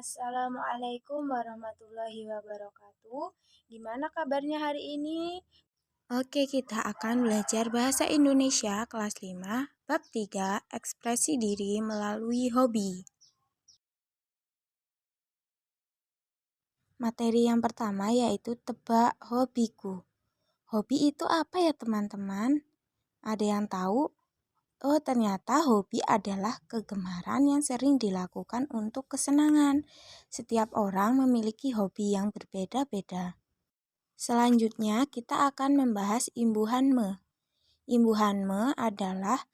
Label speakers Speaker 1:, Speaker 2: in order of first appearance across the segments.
Speaker 1: Assalamualaikum warahmatullahi wabarakatuh. Gimana kabarnya hari ini? Oke, kita akan belajar bahasa Indonesia kelas 5, bab 3, ekspresi diri melalui hobi. Materi yang pertama yaitu tebak hobiku. Hobi itu apa ya teman-teman? Ada yang tahu? Oh, ternyata hobi adalah kegemaran yang sering dilakukan untuk kesenangan. Setiap orang memiliki hobi yang berbeda-beda. Selanjutnya, kita akan membahas imbuhan me. Imbuhan me adalah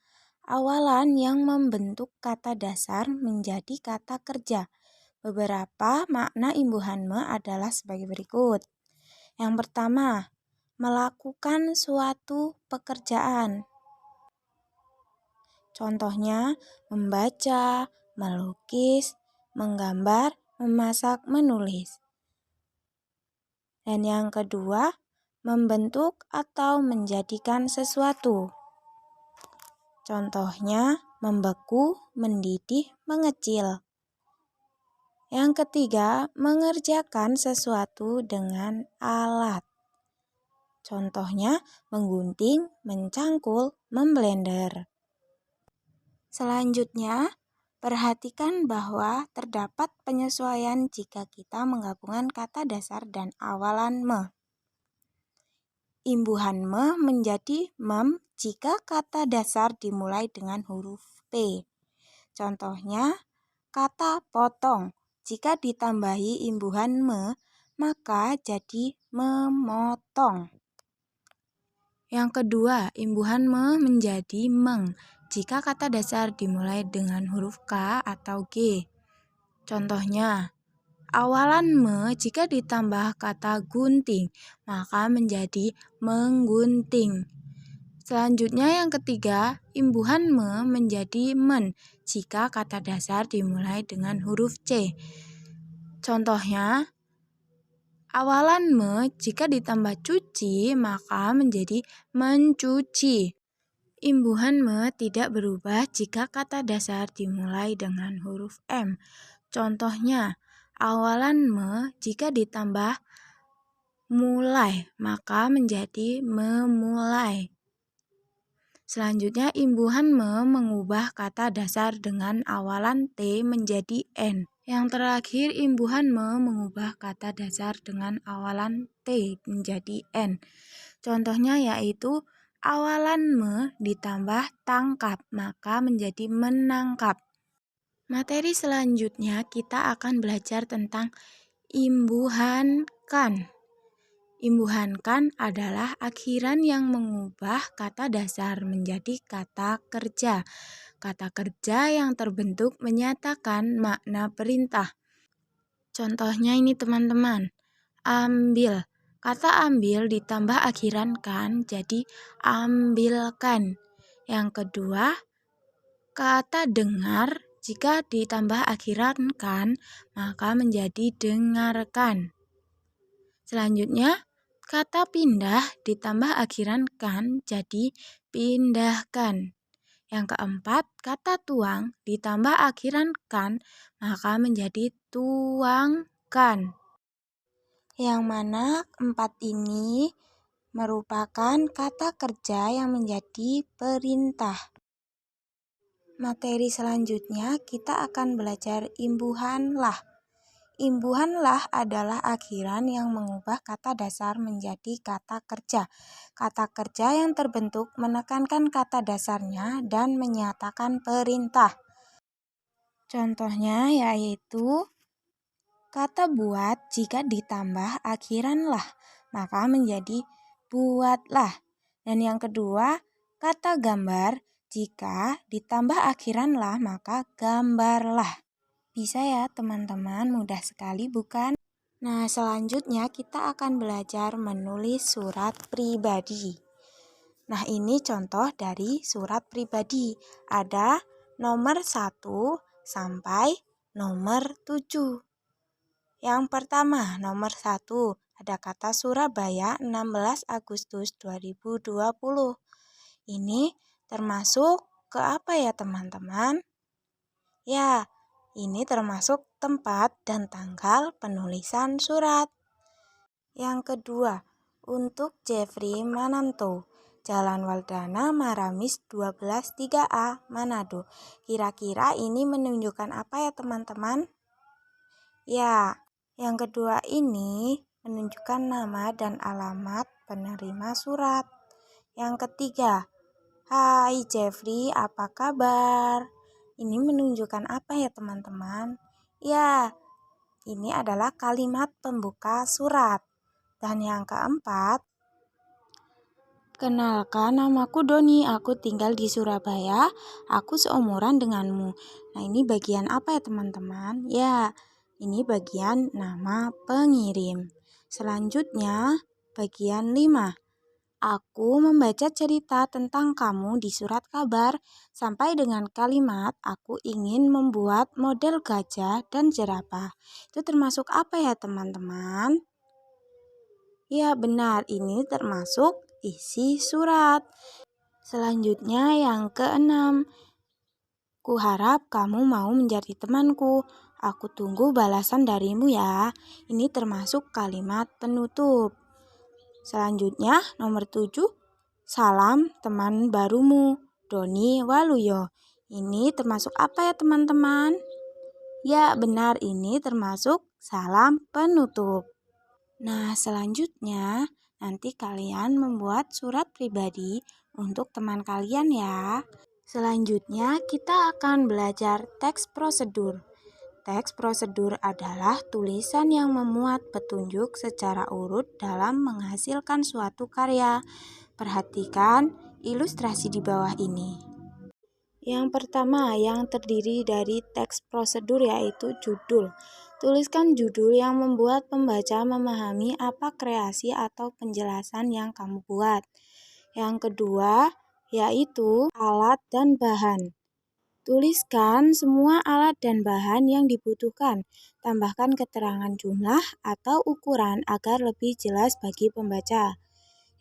Speaker 1: awalan yang membentuk kata dasar menjadi kata kerja. Beberapa makna imbuhan me adalah sebagai berikut. Yang pertama, melakukan suatu pekerjaan. Contohnya, membaca, melukis, menggambar, memasak, menulis. Dan yang kedua, membentuk atau menjadikan sesuatu. Contohnya, membeku, mendidih, mengecil. Yang ketiga, mengerjakan sesuatu dengan alat. Contohnya, menggunting, mencangkul, memblender. Selanjutnya, perhatikan bahwa terdapat penyesuaian jika kita menggabungkan kata dasar dan awalan me. Imbuhan me menjadi mem jika kata dasar dimulai dengan huruf P. Contohnya, kata potong. Jika ditambahi imbuhan me, maka jadi memotong. Yang kedua, imbuhan me menjadi meng jika kata dasar dimulai dengan huruf K atau G. Contohnya, awalan me jika ditambah kata gunting, maka menjadi menggunting. Selanjutnya yang ketiga, imbuhan me menjadi men jika kata dasar dimulai dengan huruf C. Contohnya, awalan me jika ditambah cuci, maka menjadi mencuci. Imbuhan me tidak berubah jika kata dasar dimulai dengan huruf M. Contohnya, awalan me jika ditambah mulai, maka menjadi memulai. Selanjutnya, imbuhan me mengubah kata dasar dengan awalan T menjadi N. Yang terakhir, imbuhan me mengubah kata dasar dengan awalan T menjadi N. Contohnya yaitu awalan me ditambah tangkap, maka menjadi menangkap. Materi selanjutnya kita akan belajar tentang imbuhan kan. Imbuhan kan adalah akhiran yang mengubah kata dasar menjadi kata kerja. Kata kerja yang terbentuk menyatakan makna perintah. Contohnya ini teman-teman, ambil. Kata ambil ditambah akhiran kan jadi ambilkan. Yang kedua, kata dengar jika ditambah akhiran kan maka menjadi dengarkan. Selanjutnya, kata pindah ditambah akhiran kan jadi pindahkan. Yang keempat, kata tuang ditambah akhiran kan maka menjadi tuangkan. Yang mana empat ini merupakan kata kerja yang menjadi perintah. Materi selanjutnya kita akan belajar imbuhan lah. Imbuhan lah adalah akhiran yang mengubah kata dasar menjadi kata kerja. Kata kerja yang terbentuk menekankan kata dasarnya dan menyatakan perintah. Contohnya yaitu kata buat jika ditambah akhiran lah, maka menjadi buatlah. Dan yang kedua, kata gambar jika ditambah akhiran lah, maka gambarlah. Bisa ya teman-teman, mudah sekali bukan? Nah, selanjutnya kita akan belajar menulis surat pribadi. Nah, ini contoh dari surat pribadi. Ada nomor 1 sampai nomor 7. Yang pertama, nomor 1, ada kata Surabaya 16 Agustus 2020. Ini termasuk ke apa ya teman-teman? Ya, Ini termasuk tempat dan tanggal penulisan surat. Yang kedua, untuk Jeffrey Mananto, Jalan Waldana Maramis 123A, Manado. Kira-kira ini menunjukkan apa ya teman-teman? Ya, yang kedua ini menunjukkan nama dan alamat penerima surat. Yang ketiga, hai Jeffrey, apa kabar? Ini menunjukkan apa ya teman-teman? Ya, ini adalah kalimat pembuka surat. Dan yang keempat, kenalkan namaku Doni, aku tinggal di Surabaya, aku seumuran denganmu. Nah ini bagian apa ya teman-teman? Ya, ini bagian nama pengirim. Selanjutnya, bagian 5. Aku membaca cerita tentang kamu di surat kabar sampai dengan kalimat aku ingin membuat model gajah dan jerapah. Itu termasuk apa ya teman-teman? Ya benar, ini termasuk isi surat. Selanjutnya yang keenam, kuharap kamu mau menjadi temanku. Aku tunggu balasan darimu ya. Ini termasuk kalimat penutup. Selanjutnya nomor 7, salam teman barumu, Doni Waluyo. Ini termasuk apa ya teman-teman? Ya benar, ini termasuk salam penutup. Nah, selanjutnya nanti kalian membuat surat pribadi untuk teman kalian ya. Selanjutnya kita akan belajar teks prosedur. Teks prosedur adalah tulisan yang memuat petunjuk secara urut dalam menghasilkan suatu karya. Perhatikan ilustrasi di bawah ini. Yang pertama yang terdiri dari teks prosedur yaitu judul. Tuliskan judul yang membuat pembaca memahami apa kreasi atau penjelasan yang kamu buat. Yang kedua yaitu alat dan bahan. Tuliskan semua alat dan bahan yang dibutuhkan. Tambahkan keterangan jumlah atau ukuran agar lebih jelas bagi pembaca.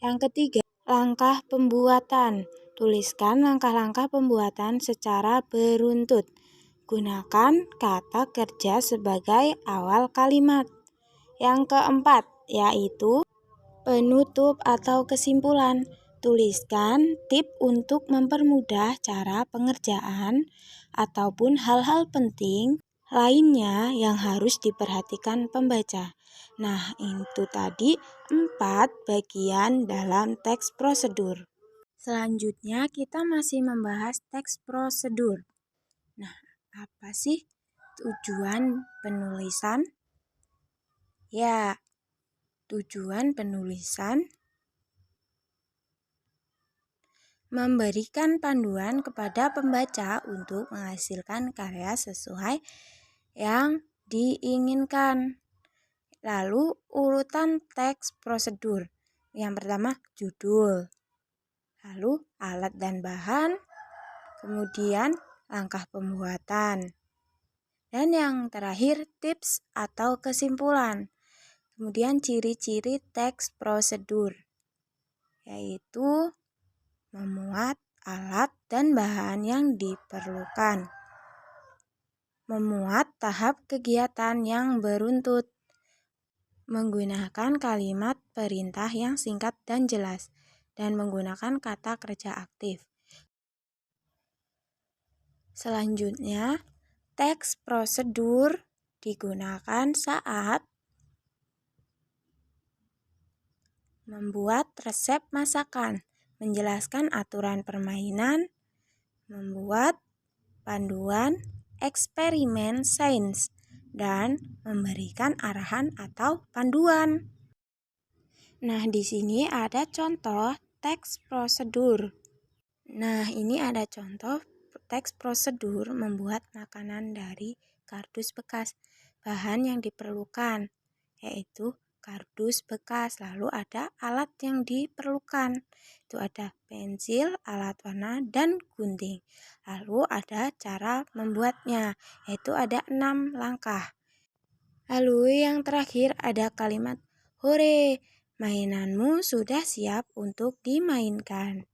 Speaker 1: Yang ketiga, langkah pembuatan. Tuliskan langkah-langkah pembuatan secara beruntut. Gunakan kata kerja sebagai awal kalimat. Yang keempat, yaitu penutup atau kesimpulan. Tuliskan tip untuk mempermudah cara pengerjaan ataupun hal-hal penting lainnya yang harus diperhatikan pembaca. Nah, itu tadi 4 bagian dalam teks prosedur. Selanjutnya kita masih membahas teks prosedur. Nah, apa sih tujuan penulisan? Ya, tujuan penulisan memberikan panduan kepada pembaca untuk menghasilkan karya sesuai yang diinginkan. Lalu urutan teks prosedur. Yang pertama judul, lalu alat dan bahan, kemudian langkah pembuatan, dan yang terakhir tips atau kesimpulan. Kemudian ciri-ciri teks prosedur, yaitu memuat alat dan bahan yang diperlukan, memuat tahap kegiatan yang beruntut, menggunakan kalimat perintah yang singkat dan jelas, dan menggunakan kata kerja aktif. Selanjutnya, teks prosedur digunakan saat membuat resep masakan, menjelaskan aturan permainan, membuat panduan eksperimen sains, dan memberikan arahan atau panduan. Nah, di sini ada contoh teks prosedur. Nah, ini ada contoh teks prosedur membuat makanan dari kardus bekas. Bahan yang diperlukan yaitu kardus bekas, lalu ada alat yang diperlukan. Itu ada pensil, alat warna, dan gunting. Lalu ada cara membuatnya, yaitu ada 6 langkah. Lalu yang terakhir ada kalimat, hore, mainanmu sudah siap untuk dimainkan.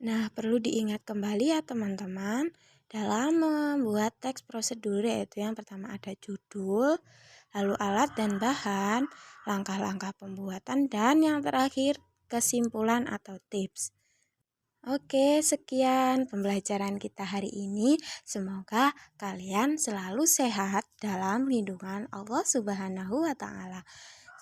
Speaker 1: Nah, perlu diingat kembali ya teman-teman, Dalam membuat teks prosedur, yaitu yang pertama ada judul, lalu alat dan bahan, langkah-langkah pembuatan, dan yang terakhir kesimpulan atau tips. Oke, sekian pembelajaran kita hari ini. Semoga kalian selalu sehat dalam lindungan Allah Subhanahu wa Ta'ala.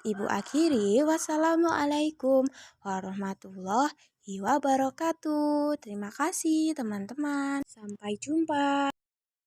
Speaker 1: Ibu akhiri, wassalamualaikum warahmatullahi wabarakatuh. Terima kasih, teman-teman. Sampai jumpa.